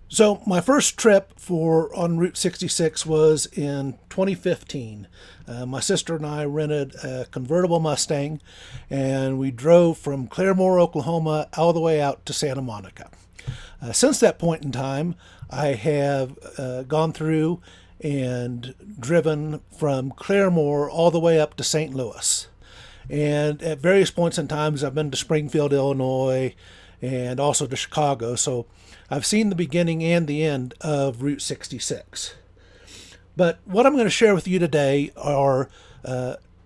So my first trip on Route 66 was in 2015. My sister and I rented a convertible Mustang, and we drove from Claremore, Oklahoma, all the way out to Santa Monica. Since that point in time, I have gone through and driven from Claremore all the way up to St. Louis. And at various points in times, I've been to Springfield, Illinois, and also to Chicago. So I've seen the beginning and the end of Route 66. But what I'm going to share with you today are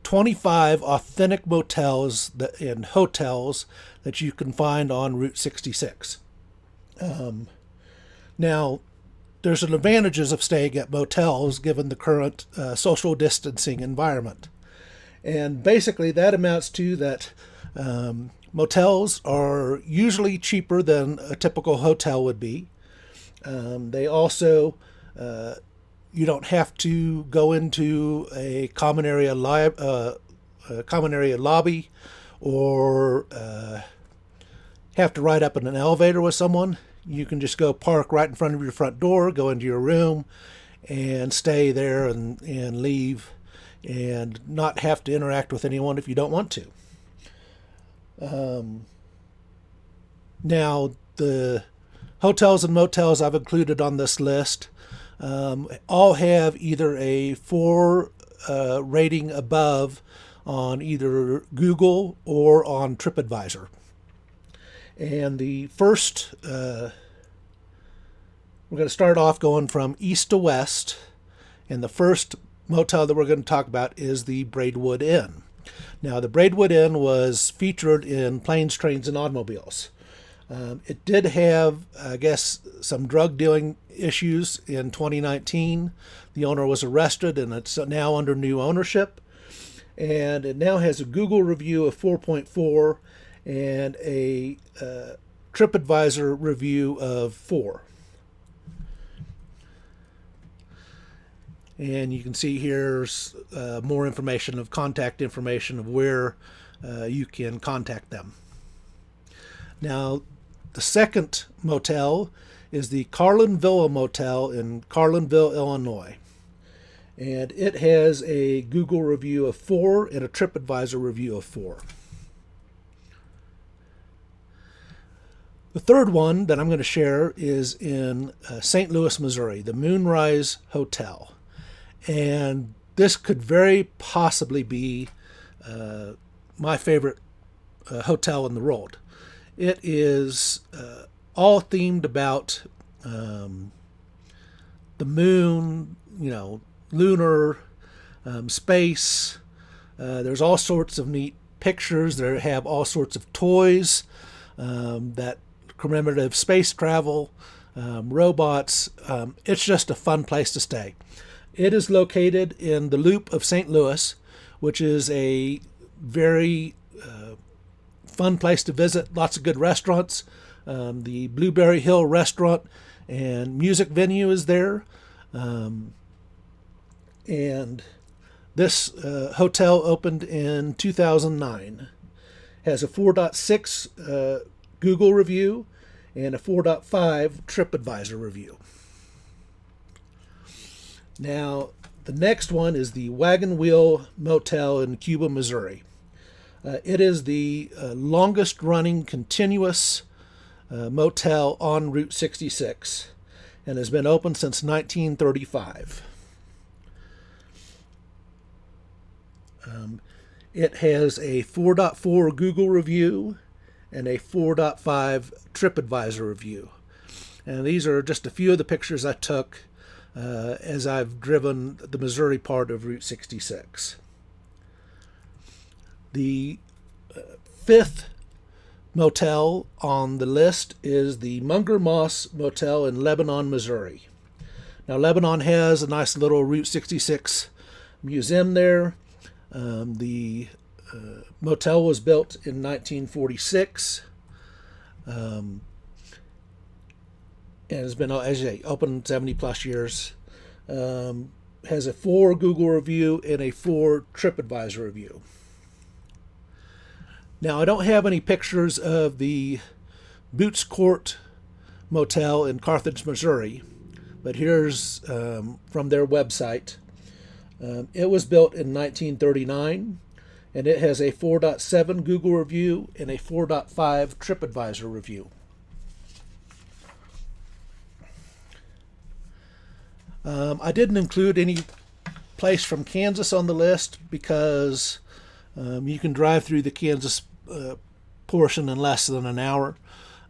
25 authentic motels and hotels that you can find on Route 66. Now, there's an advantages of staying at motels given the current social distancing environment. And basically that amounts to that motels are usually cheaper than a typical hotel would be. They also, you don't have to go into a common area lobby or have to ride up in an elevator with someone. You can just go park right in front of your front door, go into your room, and stay there and leave, and not have to interact with anyone if you don't want to. Now, the hotels and motels I've included on this list all have either a 4 rating above on either Google or on TripAdvisor. And the first, we're going to start off going from east to west, and the first motel that we're going to talk about is the Braidwood Inn. Now, the Braidwood Inn was featured in Planes, Trains, and Automobiles. It did have, I guess, some drug dealing issues in 2019. The owner was arrested, and it's now under new ownership. And it now has a Google review of 4.4 and a TripAdvisor review of 4. And you can see here's more information of contact information of where you can contact them. Now, the second motel is the Carlinville Motel in Carlinville, Illinois. And it has a Google review of 4 and a TripAdvisor review of 4. The third one that I'm going to share is in St. Louis, Missouri, the Moonrise Hotel. And this could very possibly be my favorite hotel in the world. It is all themed about the moon, lunar space. There's all sorts of neat pictures. They have all sorts of toys that commemorative space travel, robots. It's just a fun place to stay. It is located in the Loop of St. Louis, which is a very fun place to visit. Lots of good restaurants. The Blueberry Hill restaurant and music venue is there. And this hotel opened in 2009. Has a 4.6 Google review and a 4.5 TripAdvisor review. Now, the next one is the Wagon Wheel Motel in Cuba, Missouri. It is the longest running continuous motel on Route 66 and has been open since 1935. It has a 4.4 Google review and a 4.5 TripAdvisor review. And these are just a few of the pictures I took as I've driven the Missouri part of Route 66. The fifth motel on the list is the Munger Moss Motel in Lebanon, Missouri. Now, Lebanon has a nice little Route 66 museum there. The motel was built in 1946 and has been, as I say, open 70 plus years. Has a 4 Google review and a 4 TripAdvisor review. Now, I don't have any pictures of the Boots Court Motel in Carthage, Missouri, but here's from their website. It was built in 1939, and it has a 4.7 Google review and a 4.5 TripAdvisor review. I didn't include any place from Kansas on the list because you can drive through the Kansas portion in less than an hour,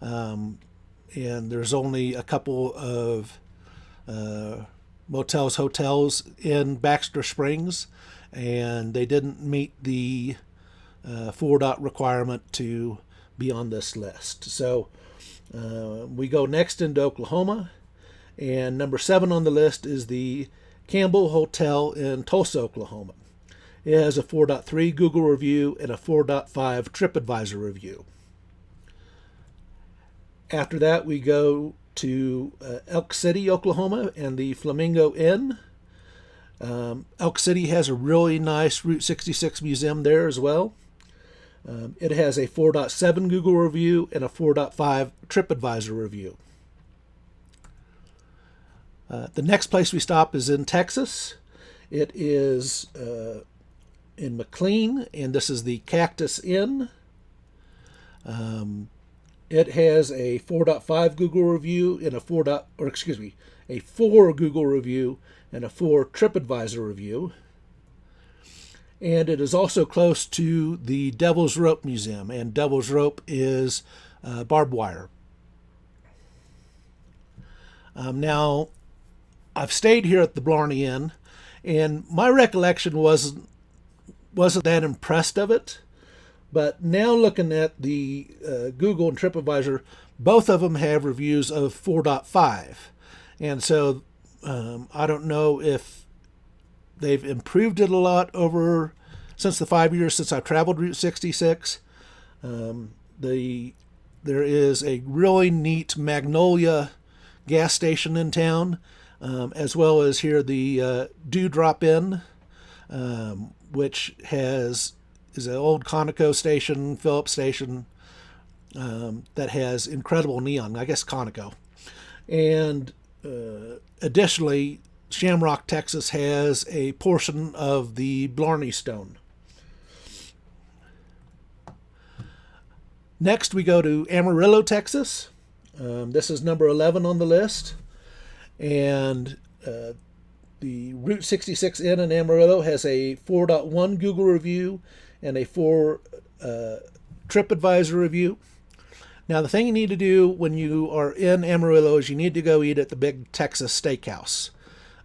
and there's only a couple of motels, hotels in Baxter Springs, and they didn't meet the 4 requirement to be on this list. So we go next into Oklahoma, and number 7 on the list is the Campbell Hotel in Tulsa, Oklahoma. It has a 4.3 Google review and a 4.5 TripAdvisor review. After that, we go to Elk City, Oklahoma, and the Flamingo Inn. Elk City has a really nice Route 66 museum there as well. It has a 4.7 Google review and a 4.5 TripAdvisor review. The next place we stop is in Texas. It is in McLean, and this is the Cactus Inn. It has a 4.5 Google review and a 4 Google review and a 4 TripAdvisor review. And it is also close to the Devil's Rope Museum, and Devil's Rope is barbed wire. Now, I've stayed here at the Blarney Inn, and my recollection wasn't that impressed of it. But now looking at the Google and TripAdvisor, both of them have reviews of 4.5. And so I don't know if they've improved it a lot since the 5 years since I've traveled Route 66. There is a really neat Magnolia gas station in town, as well as here the Dewdrop Inn, which is an old Conoco station, Phillips station, that has incredible neon, I guess Conoco. And additionally, Shamrock, Texas has a portion of the Blarney Stone. Next, we go to Amarillo, Texas. This is number 11 on the list. And the Route 66 Inn in Amarillo has a 4.1 Google review and a 4 TripAdvisor review. Now, the thing you need to do when you are in Amarillo is you need to go eat at the Big Texas Steakhouse.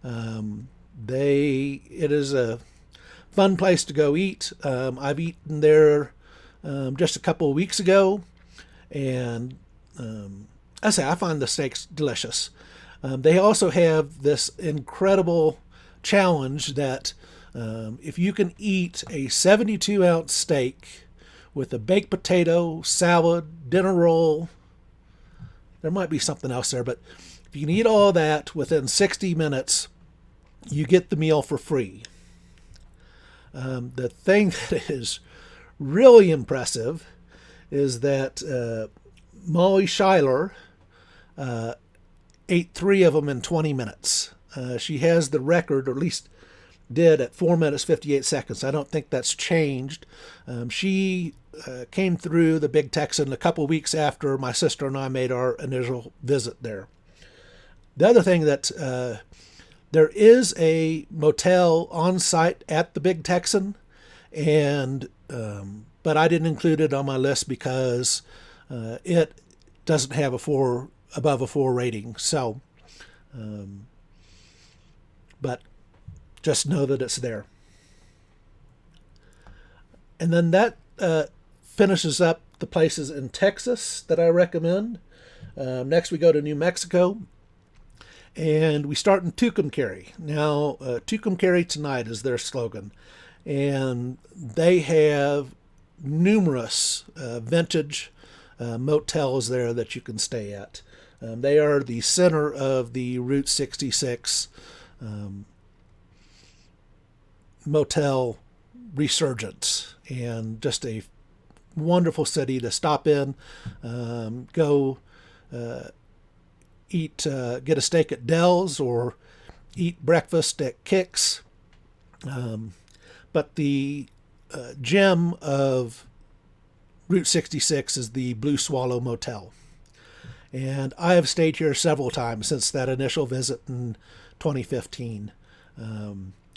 It is a fun place to go eat. I've eaten there just a couple of weeks ago, and I find the steaks delicious. They also have this incredible challenge that if you can eat a 72-ounce steak with a baked potato, salad, dinner roll, there might be something else there, but if you can eat all that within 60 minutes, you get the meal for free. The thing that is really impressive is that Molly Schuyler ate 3 of them in 20 minutes. She has the record, or at least did, at 4 minutes 58 seconds. I don't think that's changed. She came through the Big Texan a couple weeks after my sister and I made our initial visit there. The other thing that there is a motel on site at the Big Texan, and but I didn't include it on my list because it doesn't have above a 4 rating. So, but just know that it's there. And then that finishes up the places in Texas that I recommend. Next, we go to New Mexico, and we start in Tucumcari. Now, Tucumcari tonight is their slogan, and they have numerous vintage motels there that you can stay at. They are the center of the Route 66 motel resurgence, and just a wonderful city to stop in, go eat, get a steak at Dell's or eat breakfast at Kix. But the gem of Route 66 is the Blue Swallow Motel. And I have stayed here several times since that initial visit in 2015.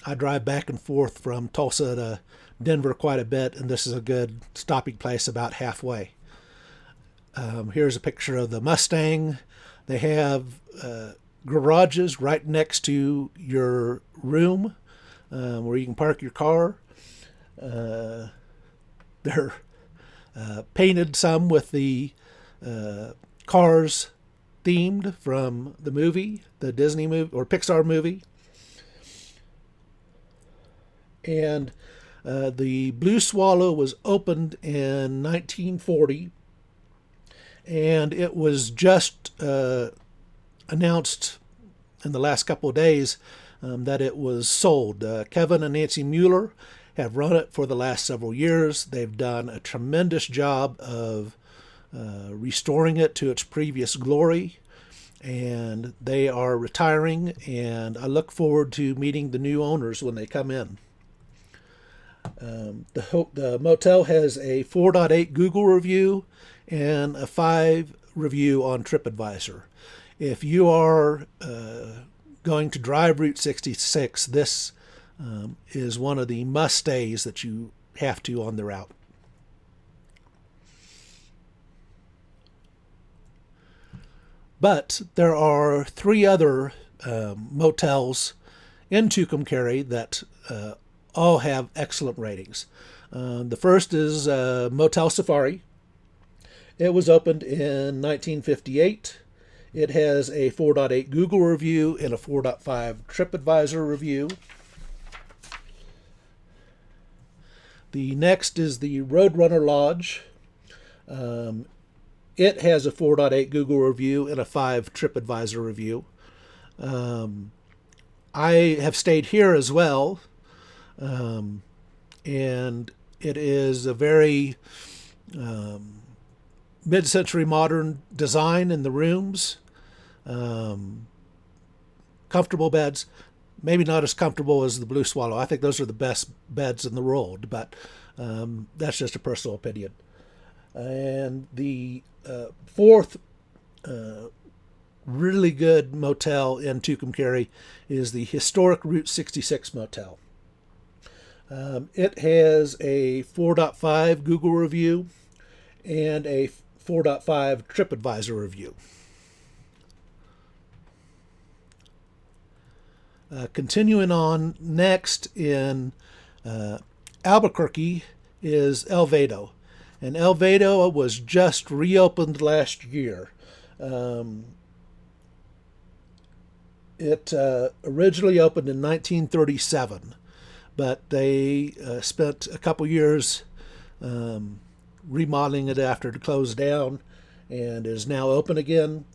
I drive back and forth from Tulsa to Denver quite a bit, and this is a good stopping place about halfway. Here's a picture of the Mustang. They have garages right next to your room where you can park your car. They're painted some with the cars themed from the movie, the Disney movie or Pixar movie. And the Blue Swallow was opened in 1940, and it was just announced in the last couple of days that it was sold. Kevin and Nancy Mueller have run it for the last several years. They've done a tremendous job of restoring it to its previous glory, and they are retiring, and I look forward to meeting the new owners when they come in. The motel has a 4.8 Google review and a 5 review on TripAdvisor. If you are going to drive Route 66, this is one of the must-stays that you have to on the route. But there are 3 other motels in Tucumcari that all have excellent ratings. The first is Motel Safari. It was opened in 1958. It has a 4.8 Google review and a 4.5 TripAdvisor review. The next is the Roadrunner Lodge. It has a 4.8 Google review and a 5 TripAdvisor review. I have stayed here as well, and it is a very mid-century modern design in the rooms. Comfortable beds. Maybe not as comfortable as the Blue Swallow. I think those are the best beds in the world, but that's just a personal opinion. And the fourth really good motel in Tucumcari is the historic Route 66 Motel. It has a 4.5 Google review and a 4.5 TripAdvisor review. Continuing on, next in Albuquerque is El Vado. And El Vado was just reopened last year. It originally opened in 1937, but they spent a couple years remodeling it after it closed down and is now open again.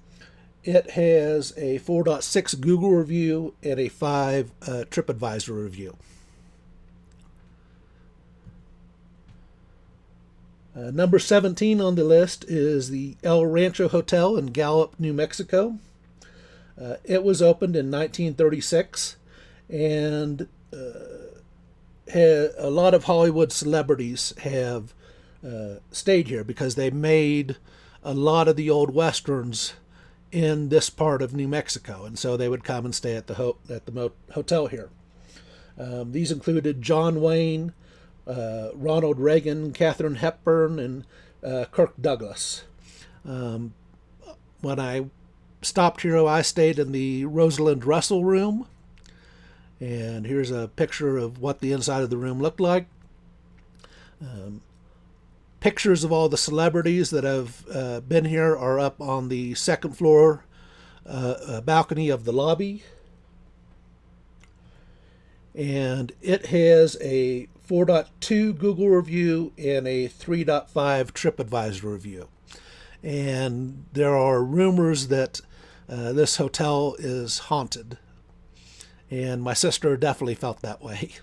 It has a 4.6 Google review and a 5 TripAdvisor review. Number 17 on the list is the El Rancho Hotel in Gallup, New Mexico. It was opened in 1936, and a lot of Hollywood celebrities have stayed here because they made a lot of the old westerns in this part of New Mexico, and so they would come and stay at the hotel here. These included John Wayne, Ronald Reagan, Katharine Hepburn, and Kirk Douglas. When I stopped here, I stayed in the Rosalind Russell room, and here's a picture of what the inside of the room looked like. Pictures of all the celebrities that have been here are up on the second floor balcony of the lobby. And it has a 4.2 Google review and a 3.5 TripAdvisor review. And there are rumors that this hotel is haunted. And my sister definitely felt that way.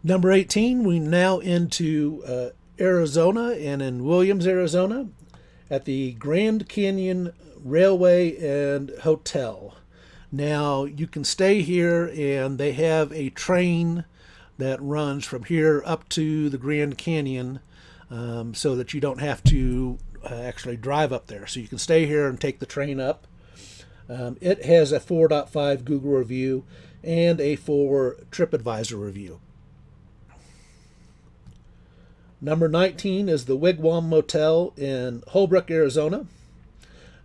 Number 18, we now into Arizona, and in Williams, Arizona, at the Grand Canyon Railway and Hotel. Now, you can stay here, and they have a train that runs from here up to the Grand Canyon, so that you don't have to actually drive up there. So you can stay here and take the train up. It has a 4.5 Google review and a 4 TripAdvisor review. Number 19 is the Wigwam Motel in Holbrook, Arizona.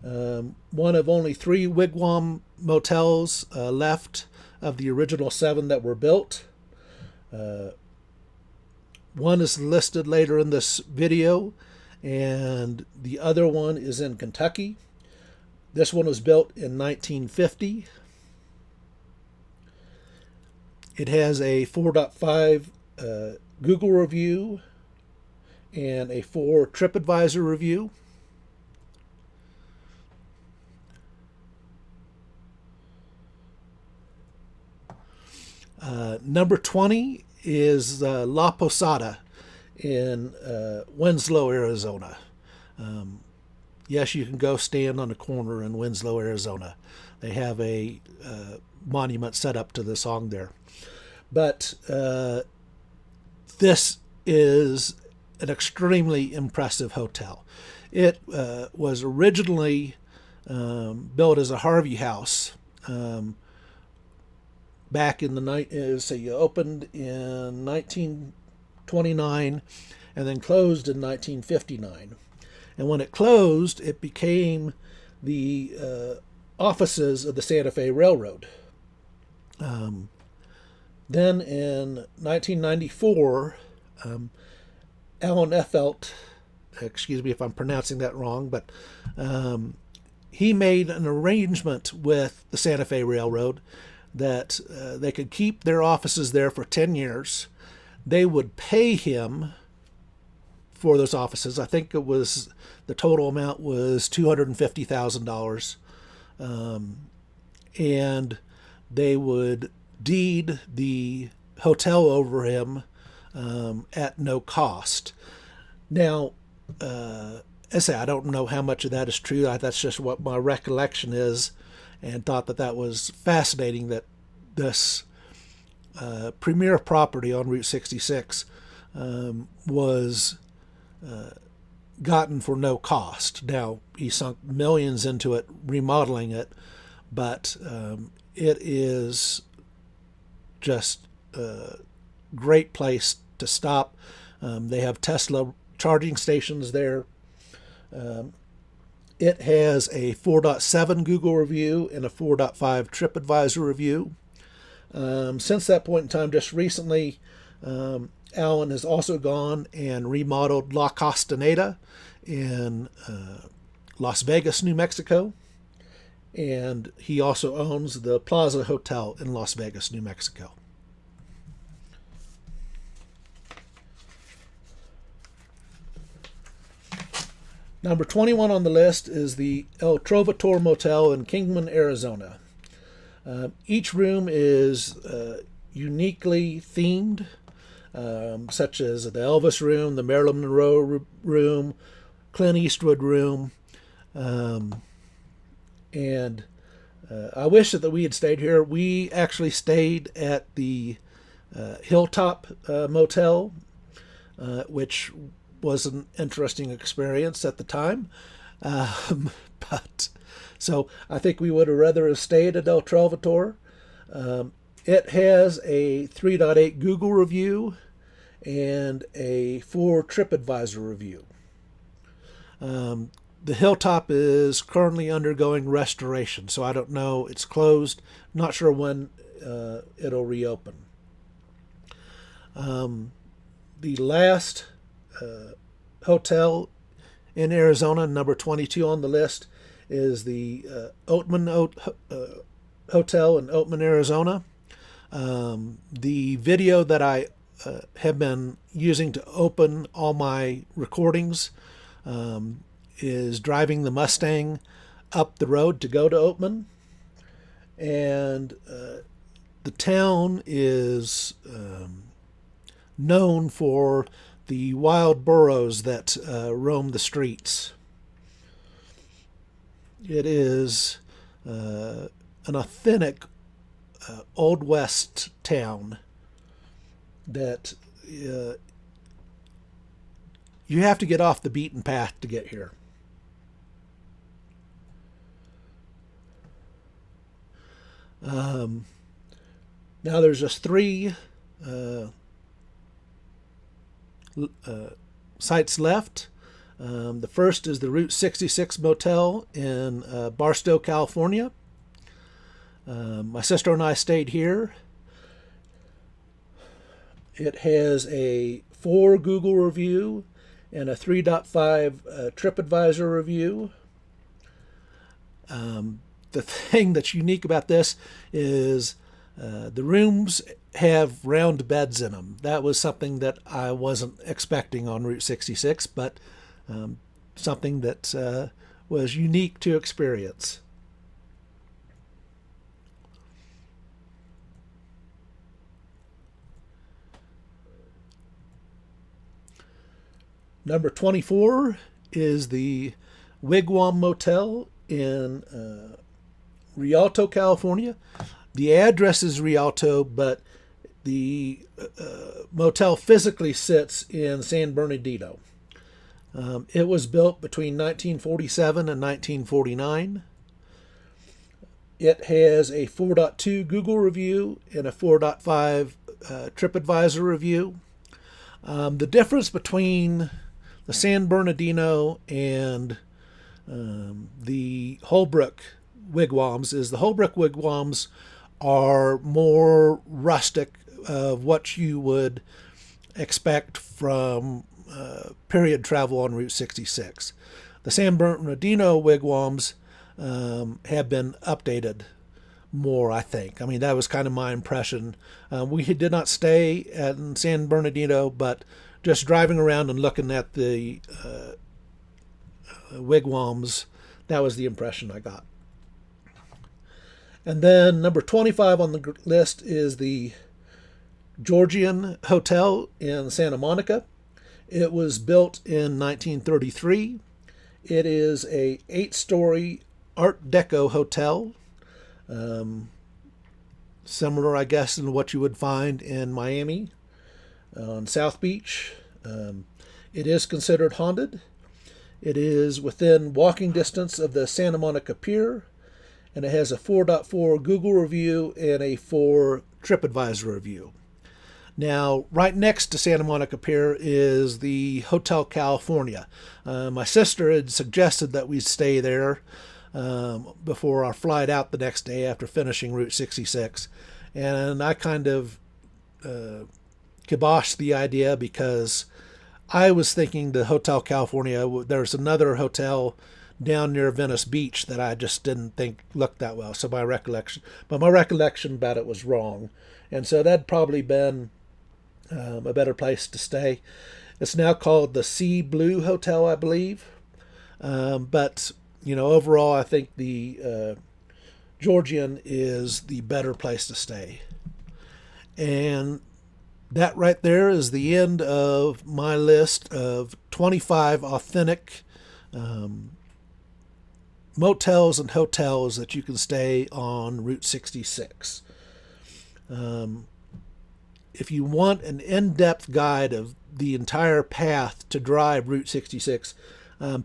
One of only 3 Wigwam motels left of the original 7 that were built. One is listed later in this video, and the other one is in Kentucky. This one was built in 1950. It has a 4.5 Google review and a 4 TripAdvisor review. Number 20 is La Posada in Winslow, Arizona. Yes, you can go stand on a corner in Winslow, Arizona. They have a monument set up to the song there. But this is an extremely impressive hotel. It was originally built as a Harvey house back in the night. So you opened in 1929 and then closed in 1959. And when it closed, it became the offices of the Santa Fe Railroad. Then in 1994, Alan Effelt, excuse me if I'm pronouncing that wrong, but he made an arrangement with the Santa Fe Railroad that they could keep their offices there for 10 years. They would pay him for those offices. I think it was, the total amount was $250,000. And they would deed the hotel over him at no cost. Now, I say I don't know how much of that is true. That's just what my recollection is, and thought that that was fascinating that this premier property on Route 66 was gotten for no cost. Now, he sunk millions into it, remodeling it, but it is just a great place to stop. They have Tesla charging stations there. It has a 4.7 Google review and a 4.5 TripAdvisor review. Since that point in time, just recently, Alan has also gone and remodeled La Costanera in Las Vegas, New Mexico. And he also owns the Plaza Hotel in Las Vegas, New Mexico. Number 21 on the list is the El Trovador Motel in Kingman, Arizona. Each room is uniquely themed, such as the Elvis room, the Marilyn Monroe room, Clint Eastwood room. And I wish that we had stayed here. We actually stayed at the Hilltop Motel, which was an interesting experience at the time. But so I think we would have rather have stayed at El Trovador. It has a 3.8 Google review and a 4 TripAdvisor review. The Hilltop is currently undergoing restoration, so I don't know. It's closed. Not sure when it'll reopen. The last hotel in Arizona, number 22 on the list, is the Oatman Hotel in Oatman, Arizona. The video that I have been using to open all my recordings is driving the Mustang up the road to go to Oatman. And the town is known for the wild burros that roam the streets. It is an authentic Old West town that you have to get off the beaten path to get here. Now there's just three sites left. The first is the Route 66 Motel in Barstow, California. My sister and I stayed here. It has a 4 Google review and a 3.5 TripAdvisor review. The thing that's unique about this is the rooms have round beds in them. That was something that I wasn't expecting on Route 66, but something that was unique to experience. Number 24 is the Wigwam Motel in Rialto, California. The address is Rialto, but the motel physically sits in San Bernardino. It was built between 1947 and 1949. It has a 4.2 Google review and a 4.5 TripAdvisor review. The difference between the San Bernardino and the Holbrook wigwams is the Holbrook wigwams are more rustic of what you would expect from period travel on Route 66. The San Bernardino wigwams have been updated more, I think. I mean, that was kind of my impression. We did not stay in San Bernardino, but just driving around and looking at the wigwams, that was the impression I got. And then number 25 on the list is the Georgian Hotel in Santa Monica. It was built in 1933. It is a 8-story Art Deco hotel, similar, I guess, in what you would find in Miami on South Beach. It is considered haunted. It is within walking distance of the Santa Monica Pier, and it has a 4.4 Google review and a 4 TripAdvisor review. Now, right next to Santa Monica Pier is the Hotel California. My sister had suggested that we stay there before our flight out the next day after finishing Route 66. And I kind of kiboshed the idea because I was thinking the Hotel California, there's another hotel down near Venice Beach that I just didn't think looked that well. So my recollection about it was wrong. And so that'd probably been a better place to stay. It's now called the Sea Blue Hotel, I believe. But, you know, overall, I think the Georgian is the better place to stay. And that right there is the end of my list of 25 authentic motels and hotels that you can stay on Route 66. If you want an in-depth guide of the entire path to drive Route 66,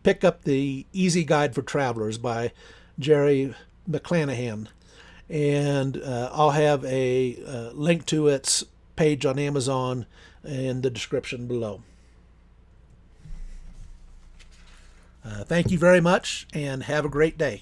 pick up the Easy Guide for Travelers by Jerry McClanahan. And I'll have a link to its page on Amazon in the description below. Thank you very much, and have a great day.